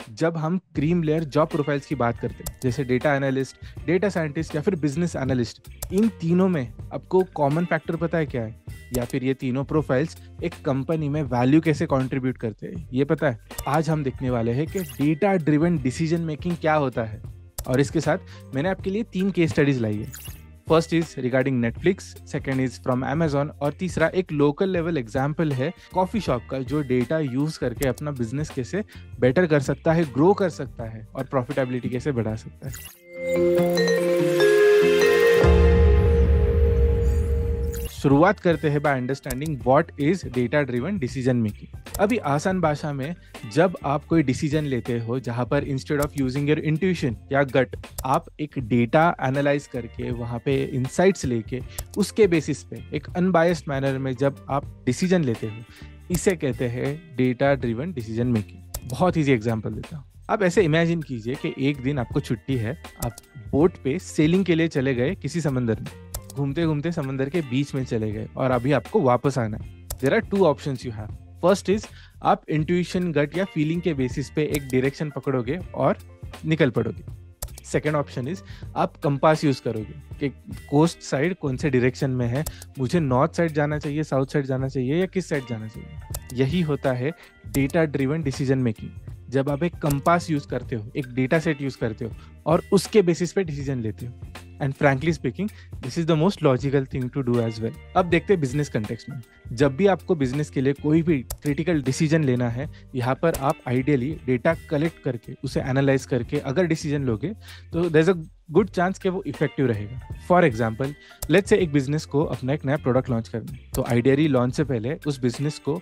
जब हम cream layer job profiles की बात करते हैं, जैसे डेटा एनालिस्ट, डेटा साइंटिस्ट या फिर बिजनेस एनालिस्ट, इन तीनों में आपको कॉमन फैक्टर पता है क्या है? या फिर ये तीनों प्रोफाइल्स एक कंपनी में वैल्यू कैसे कंट्रीब्यूट करते हैं, ये पता है? आज हम देखने वाले हैं कि डेटा ड्रिवन डिसीजन मेकिंग क्या होता है। और इसके साथ मैंने आपके लिए 3 केस स्टडीज लाई है। First is regarding Netflix, second is from Amazon, और तीसरा एक लोकल लेवल एग्जाम्पल है कॉफी शॉप का, जो डेटा यूज करके अपना बिजनेस कैसे बेटर कर सकता है, ग्रो कर सकता है और प्रॉफिटेबिलिटी कैसे बढ़ा सकता है। शुरुआत करते हैं by understanding what is data driven decision making. अभी आसान भाषा में, जब आप कोई डिसीजन लेते हो जहां पर instead of using your intuition या गट, आप एक डेटा एनालाइज करके वहां पे इंसाइट्स लेके उसके बेसिस पे एक अनबायस्ड मैनर में जब आप डिसीजन लेते हो, इसे कहते हैं डेटा ड्रिवन डिसीजन मेकिंग। बहुत ईजी एग्जांपल देता हूँ। आप ऐसे इमेजिन कीजिए कि एक दिन आपको छुट्टी है, आप बोट पे सेलिंग के लिए चले गए किसी समंदर में, घूमते घूमते समंदर के बीच में चले गए और अभी आपको वापस आना है। There are 2 options you have. First is आप इंट्यूशन, गट या फीलिंग के बेसिस पे एक डायरेक्शन पकड़ोगे और निकल पड़ोगे। सेकेंड ऑप्शन इज आप कंपास यूज करोगे कि कोस्ट साइड कौन से डायरेक्शन में है, मुझे नॉर्थ साइड जाना चाहिए, साउथ साइड जाना चाहिए या किस साइड जाना चाहिए। यही होता है डेटा ड्रिवन डिसीजन मेकिंग। जब आप एक कंपास यूज करते हो, एक डेटा सेट यूज करते हो और उसके बेसिस पे डिसीजन लेते हो। And frankly speaking, this is the most logical thing to do as well. अब देखते हैं बिजनेस कंटेक्स्ट में। जब भी आपको बिजनेस के लिए कोई भी क्रिटिकल डिसीजन लेना है, यहाँ पर आप आइडियली डेटा कलेक्ट करके उसे एनालाइज करके अगर डिसीजन लोगे तो there is a good chance कि वो इफेक्टिव रहेगा। फॉर एग्जाम्पल, लेट्स से एक बिजनेस को अपना एक नया प्रोडक्ट लॉन्च करना है, तो आइडियली लॉन्च से पहले उस बिजनेस को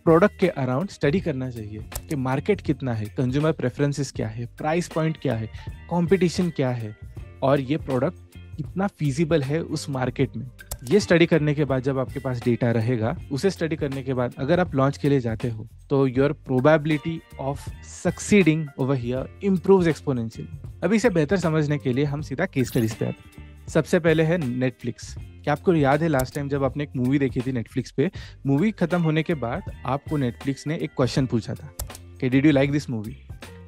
प्रोडक्ट के अराउंड स्टडी करना चाहिए कि मार्केट कितना है, कंज्यूमर प्रेफरेंसेस क्या है, प्राइस पॉइंट क्या है, कंपटीशन क्या है और ये प्रोडक्ट कितना फीजिबल है उस मार्केट में। ये स्टडी करने के बाद जब आपके पास डेटा रहेगा, उसे स्टडी करने के बाद अगर आप लॉन्च के लिए जाते हो तो your probability of succeeding over here improves exponentially. अभी इसे बेहतर समझने के लिए हम सीधा केस स्टडीज पे आते हैं। सबसे पहले है नेटफ्लिक्स। क्या आपको याद है लास्ट टाइम जब आपने एक मूवी देखी थी नेटफ्लिक्स पे, मूवी खत्म होने के बाद आपको नेटफ्लिक्स ने एक क्वेश्चन पूछा था कि did you like this movie?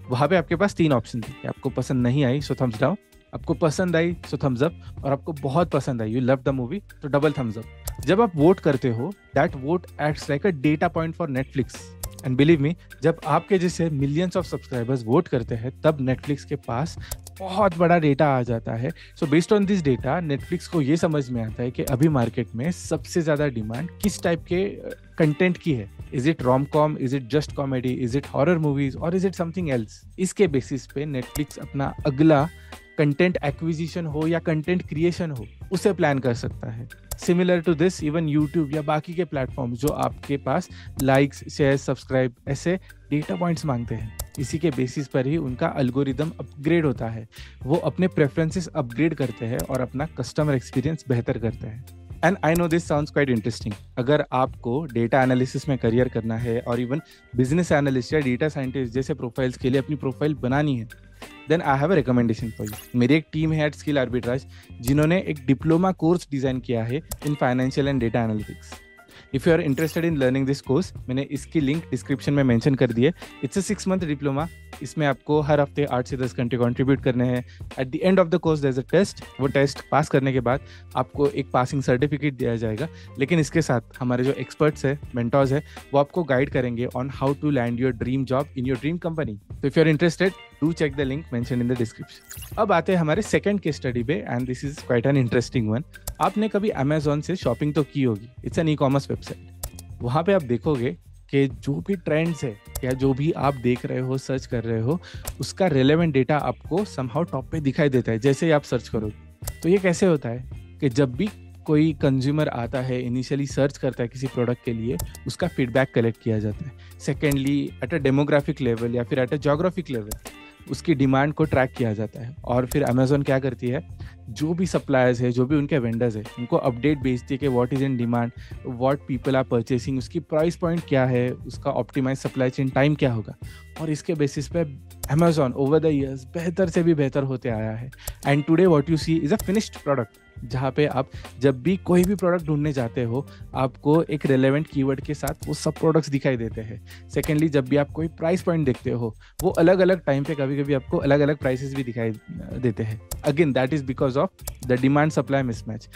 वहां पे आपके पास 3 ऑप्शन थे कि आपको पसंद नहीं आई सो थम्स डाउन, आपको पसंद आई सो थम्स अप, और आपको बहुत पसंद आई, यू लव द मूवी, तो डबल थम्स अप। जब आप वोट करते हो, that vote acts like a data point for Netflix. And believe me, जब आपके जैसे मिलियंस ऑफ सब्सक्राइबर्स वोट करते हैं, तब नेटफ्लिक्स के पास बहुत बड़ा डेटा आ जाता है। So based on this data, Netflix को ये समझ में आता है कि अभी मार्केट में सबसे ज्यादा डिमांड किस टाइप के कंटेंट की है। Is it rom com, is it just comedy, is it horror movies और इज इट समथिंग एल्स? इसके बेसिस पे नेटफ्लिक्स अपना अगला कंटेंट एक्विजिशन हो या कंटेंट क्रिएशन हो, उसे प्लान कर सकता है। Similar to this, even YouTube या बाकी के प्लेटफॉर्म जो आपके पास लाइक्स, शेयर, सब्सक्राइब ऐसे डेटा पॉइंट्स मांगते हैं, इसी के बेसिस पर ही उनका एल्गोरिदम अपग्रेड होता है। वो अपने प्रेफरेंसेस अपग्रेड करते हैं और अपना कस्टमर एक्सपीरियंस बेहतर करते हैं। And I know this sounds quite interesting. अगर आपको डेटा एनालिसिस में करियर करना है और इवन बिजनेस एनालिस्ट या डेटा साइंटिस्ट जैसे प्रोफाइल्स के लिए अपनी प्रोफाइल बनानी है, then I have a recommendation for you. मेरी एक टीम है एट स्किल आर्बिट्राज, जिन्होंने एक डिप्लोमा कोर्स डिजाइन किया है in financial and data analytics. If you are interested in learning this course, मैंने इसकी लिंक डिस्क्रिप्शन में मेंशन कर दी है। It's a 6 month diploma. इसमें आपको हर हफ्ते 8 से 10 घंटे कंट्रीब्यूट करने हैं। At the end of the course there is a test. वो टेस्ट पास करने के बाद आपको एक पासिंग सर्टिफिकेट दिया जाएगा। लेकिन इसके साथ हमारे जो एक्सपर्ट्स है, मेंटर्स है, वो आपको गाइड करेंगे on how to land your dream job in your dream company. तो if you are interested, do check the link mention in the description. अब आते हैं हमारे सेकंड केस स्टडी पे, and this is quite an interesting one. आपने कभी Amazon से shopping तो की होगी। It's an e-commerce website. वहाँ पे आप देखोगे कि जो भी ट्रेंड्स है या जो भी आप देख रहे हो, सर्च कर रहे हो, उसका रेलेवेंट डेटा आपको समहाउ टॉप पे दिखाई देता है जैसे ही आप सर्च करोगे। तो ये कैसे होता है कि जब भी कोई कंज्यूमर आता है, इनिशियली सर्च करता है किसी प्रोडक्ट के लिए, उसका फीडबैक कलेक्ट किया जाता है। Secondly, at a demographic level या फिर एट अ जोग्राफिक लेवल उसकी डिमांड को ट्रैक किया जाता है। और फिर अमेजोन क्या करती है, जो भी सप्लायर्स है, जो भी उनके वेंडर्स है, उनको अपडेट भेजती है कि what is in demand, what people are purchasing, उसकी प्राइस पॉइंट क्या है, उसका ऑप्टिमाइज सप्लाई चेन टाइम क्या होगा। और इसके बेसिस पे अमेजोन ओवर द ईयर्स बेहतर से भी बेहतर होते आया है। And today what you see is a finished product. जहाँ पे आप जब भी कोई भी प्रोडक्ट ढूंढने जाते हो आपको एक रेलेवेंट कीवर्ड के साथ वो सब प्रोडक्ट्स दिखाई देते हैं। सेकेंडली, जब भी आप कोई प्राइस पॉइंट देखते हो वो अलग अलग टाइम पे कभी कभी आपको अलग अलग प्राइसेस भी दिखाई देते हैं। Again that is because of the demand supply mismatch.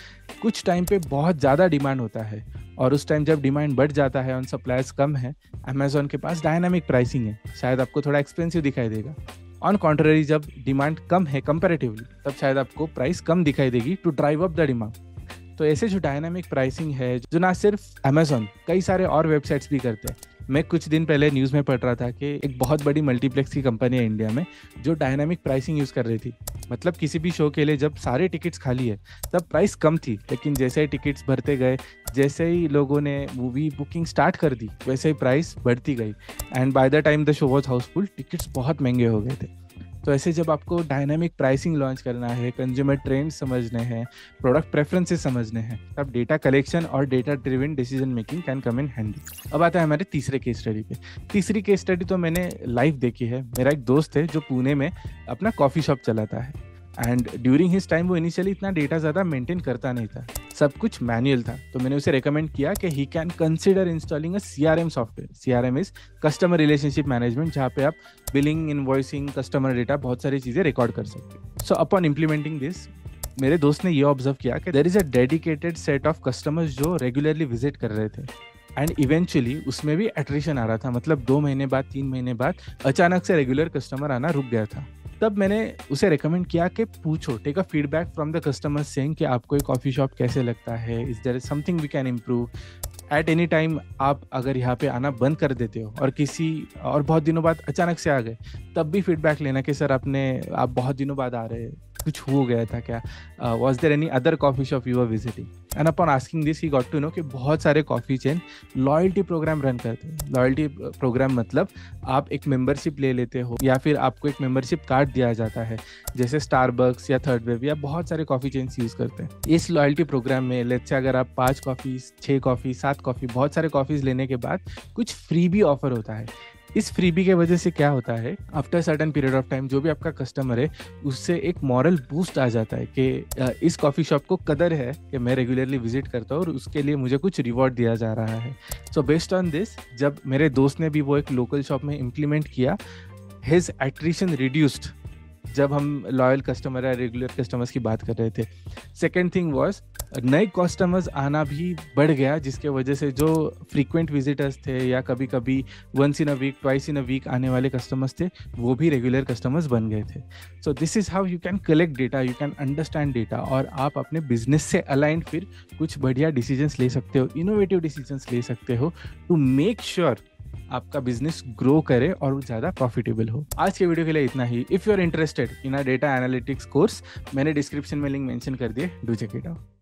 कुछ टाइम पे बहुत ज़्यादा डिमांड होता है और उस टाइम जब डिमांड बढ़ जाता है और सप्लायर्स कम है, अमेजोन के पास डायनामिक प्राइसिंग है, शायद आपको थोड़ा एक्सपेंसिव दिखाई देगा। ऑन कॉन्ट्ररी, जब डिमांड कम है कंपैरेटिवली तब शायद आपको प्राइस कम दिखाई देगी to drive up the demand. तो ऐसे जो डायनामिक प्राइसिंग है, जो ना सिर्फ अमेजोन, कई सारे और वेबसाइट्स भी करते हैं। मैं कुछ दिन पहले न्यूज़ में पढ़ रहा था कि एक बहुत बड़ी मल्टीप्लेक्स की कंपनी है इंडिया में जो डायनामिक प्राइसिंग यूज़ कर रही थी। मतलब किसी भी शो के लिए जब सारे टिकट्स खाली है तब प्राइस कम थी, लेकिन जैसे ही टिकट्स भरते गए, जैसे ही लोगों ने मूवी बुकिंग स्टार्ट कर दी, वैसे ही प्राइस बढ़ती गई and by the time the show was Housefull, tickets बहुत महंगे हो गए थे। तो ऐसे जब आपको डायनामिक प्राइसिंग लॉन्च करना है, कंज्यूमर ट्रेंड समझने हैं, प्रोडक्ट प्रेफरेंसेस समझने हैं, तब डेटा कलेक्शन और data driven decision making can come in handy. अब आता है हमारे तीसरे केस स्टडी पे। तीसरी केस स्टडी तो मैंने लाइव देखी है। मेरा एक दोस्त है जो पुणे में अपना कॉफ़ी शॉप चलाता है एंड ड्यूरिंग हिज टाइम वो इनिशियली इतना डेटा ज़्यादा मेंटेन करता नहीं था, सब कुछ मैनुअल था। तो मैंने उसे रेकमेंड किया कि he can consider installing a CRM software. CRM is customer relationship management, जहाँ पे आप बिलिंग, इनवॉइसिंग, कस्टमर डेटा, बहुत सारी चीज़ें रिकॉर्ड कर सकते हो। सो अपॉन इम्प्लीमेंटिंग दिस, मेरे दोस्त ने ये ऑब्जर्व किया कि there is a dedicated set of customers जो रेगुलरली विजिट कर रहे थे एंड इवेंचुअली उसमें भी एट्रिशन आ रहा था। मतलब 2 महीने बाद, 3 महीने बाद अचानक से रेगुलर कस्टमर आना रुक गया था। तब मैंने उसे रेकमेंड किया कि पूछो, take a feedback from the customer saying कि आपको ये कॉफ़ी शॉप कैसे लगता है, is there something we can improve. At any time आप अगर यहाँ पे आना बंद कर देते हो और बहुत दिनों बाद अचानक से आ गए, तब भी फीडबैक लेना कि सर आप बहुत दिनों बाद आ रहे, कुछ हो गया था क्या, was there any other coffee shop you are visiting. And upon asking this he got to know कि बहुत सारे coffee chain loyalty program run करते हैं। लॉयल्टी प्रोग्राम मतलब आप एक मेंबरशिप ले लेते हो या फिर आपको एक मेंबरशिप कार्ड दिया जाता है, जैसे स्टारबक्स या थर्ड वेव या बहुत सारे कॉफ़ी चेन्स यूज़ करते हैं। इस लॉयल्टी प्रोग्राम में लेट्स से अगर आप 5 कॉफ़ी, 6 कॉफ़ी, 7 कॉफ़ी, बहुत सारे कॉफ़ीज़ लेने के बाद कुछ फ्री भी ऑफर होता है। इस फ्रीबी के वजह से क्या होता है, after certain period of time जो भी आपका कस्टमर है उससे एक मॉरल बूस्ट आ जाता है कि इस कॉफ़ी शॉप को कदर है कि मैं रेगुलरली विजिट करता हूँ और उसके लिए मुझे कुछ रिवॉर्ड दिया जा रहा है। सो बेस्ड ऑन दिस, जब मेरे दोस्त ने भी वो एक लोकल शॉप में इम्प्लीमेंट किया, हिज एट्रिशन रिड्यूस्ड, जब हम लॉयल कस्टमर या रेगुलर कस्टमर्स की बात कर रहे थे। सेकेंड थिंग वॉज, नए कस्टमर्स आना भी बढ़ गया, जिसके वजह से जो फ्रीक्वेंट विजिटर्स थे या कभी कभी once in a week, twice in a week आने वाले कस्टमर्स थे, वो भी रेगुलर कस्टमर्स बन गए थे। So this is how you can collect data, you can understand data और आप अपने बिजनेस से अलाइंड फिर कुछ बढ़िया डिसीजंस ले सकते हो, इनोवेटिव डिसीजंस ले सकते हो टू मेक श्योर आपका बिजनेस ग्रो करे और ज़्यादा प्रॉफिटेबल हो। आज के वीडियो के लिए इतना ही। If you are interested in a data analytics course, मैंने डिस्क्रिप्शन में लिंक मेंशन कर दिए, डू चेक इट आउट।